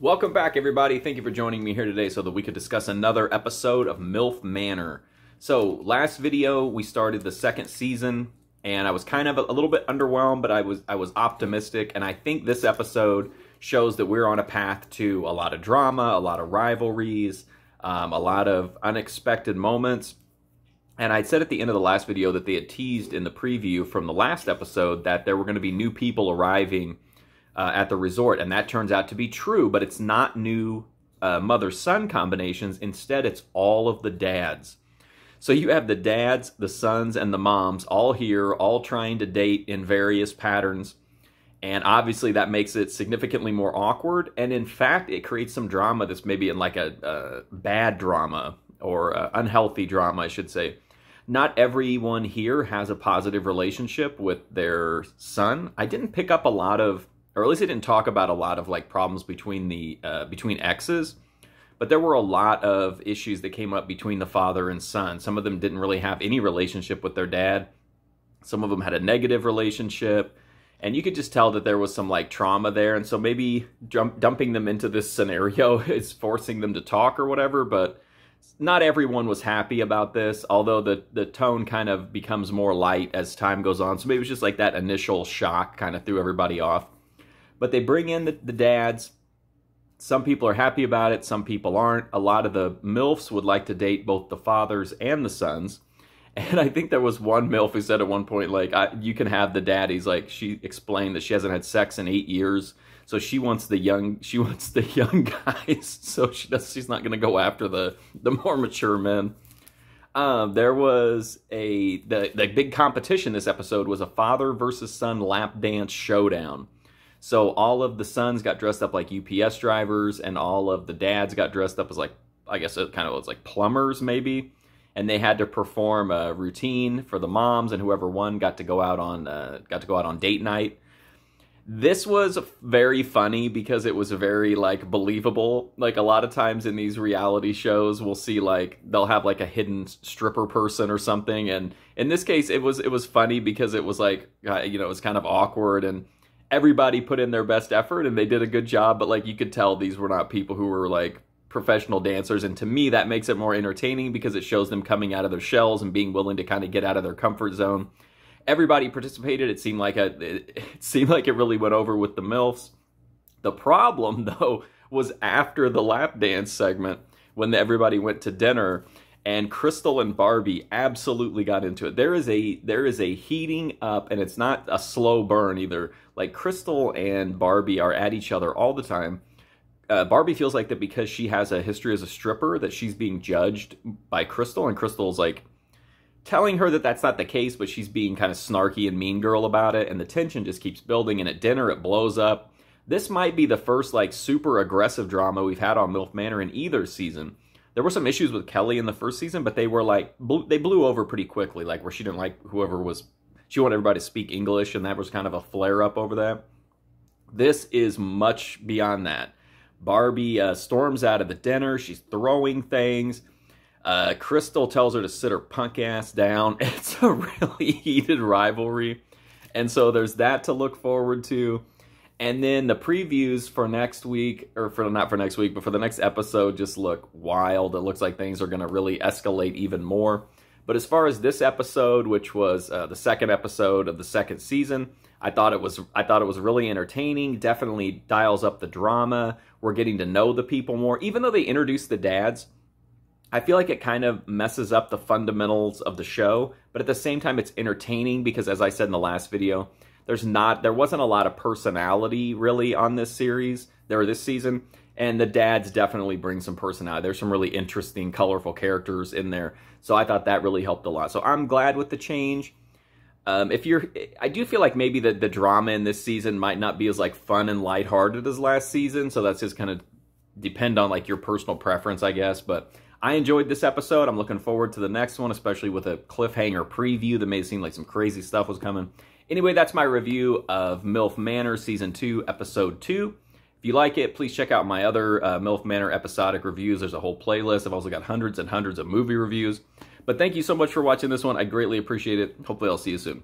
Welcome back, everybody. Thank you for joining me here today so that we could discuss another episode of MILF Manor. So, last video, we started the second season, and I was kind of a little bit underwhelmed, but I was optimistic, and I think this episode shows that we're on a path to a lot of drama, a lot of rivalries, a lot of unexpected moments. And I said at the end of the last video that they had teased in the preview from the last episode that there were going to be new people arriving at the resort, and that turns out to be true, but it's not new mother-son combinations. Instead, it's all of the dads. So you have the dads, the sons, and the moms all here, all trying to date in various patterns, and obviously that makes it significantly more awkward, and in fact, it creates some drama that's maybe in like a bad drama, or unhealthy drama, I should say. Not everyone here has a positive relationship with their son. I didn't pick up a lot of, or at least I didn't talk about a lot of like problems between the between exes, but there were a lot of issues that came up between the father and son. Some of them didn't really have any relationship with their dad. Some of them had a negative relationship, and you could just tell that there was some like trauma there. And so maybe dumping them into this scenario is forcing them to talk or whatever. But not everyone was happy about this, although the tone kind of becomes more light as time goes on. So maybe it was just like that initial shock kind of threw everybody off. But they bring in the dads. Some people are happy about it. Some people aren't. A lot of the MILFs would like to date both the fathers and the sons. And I think there was one MILF who said at one point, like, you can have the daddies. Like, she explained that she hasn't had sex in 8 years. So she wants the young guys. So she's not going to go after the more mature men. There was the big competition this episode was a father versus son lap dance showdown. So all of the sons got dressed up like UPS drivers, and all of the dads got dressed up as like, I guess it kind of was like plumbers maybe. And they had to perform a routine for the moms, and whoever won got to go out on date night. This was very funny because it was very like believable. Like a lot of times in these reality shows, we'll see like they'll have like a hidden stripper person or something, and in this case, it was funny because it was like it was kind of awkward, and everybody put in their best effort and they did a good job, but like you could tell these were not people who were like professional dancers, and to me that makes it more entertaining because it shows them coming out of their shells and being willing to kind of get out of their comfort zone. Everybody participated. It seemed like it really went over with the MILFs. The problem though was after the lap dance segment when everybody went to dinner, and Crystal and Barbie absolutely got into it. There is a heating up, and it's not a slow burn either. Like Crystal and Barbie are at each other all the time. Barbie feels like that because she has a history as a stripper that she's being judged by Crystal, and Crystal's like telling her that that's not the case, but she's being kind of snarky and mean girl about it, and the tension just keeps building, and at dinner it blows up. This might be the first like super aggressive drama we've had on MILF Manor in either season. There were some issues with Kelly in the first season, but they were like, they blew over pretty quickly, like where she didn't like she wanted everybody to speak English, and that was kind of a flare-up over that. This is much beyond that. Barbie storms out of the dinner. She's throwing things. Crystal tells her to sit her punk ass down. It's a really heated rivalry. And so there's that to look forward to. And then the previews for next week, or not for next week, but for the next episode just look wild. It looks like things are going to really escalate even more. But as far as this episode, which was the second episode of the second season, I thought it was really entertaining. Definitely dials up the drama. We're getting to know the people more. Even though they introduced the dads, I feel like it kind of messes up the fundamentals of the show. But at the same time, it's entertaining because, as I said in the last video, there wasn't a lot of personality really on this series, this season, and the dads definitely bring some personality. There's some really interesting, colorful characters in there, so I thought that really helped a lot. So I'm glad with the change. I do feel like maybe the drama in this season might not be as like fun and lighthearted as last season, so that's just kind of depend on like your personal preference, I guess. But I enjoyed this episode. I'm looking forward to the next one, especially with a cliffhanger preview that made it seem like some crazy stuff was coming. Anyway, that's my review of MILF Manor Season 2, Episode 2. If you like it, please check out my other MILF Manor episodic reviews. There's a whole playlist. I've also got hundreds and hundreds of movie reviews. But thank you so much for watching this one. I greatly appreciate it. Hopefully I'll see you soon.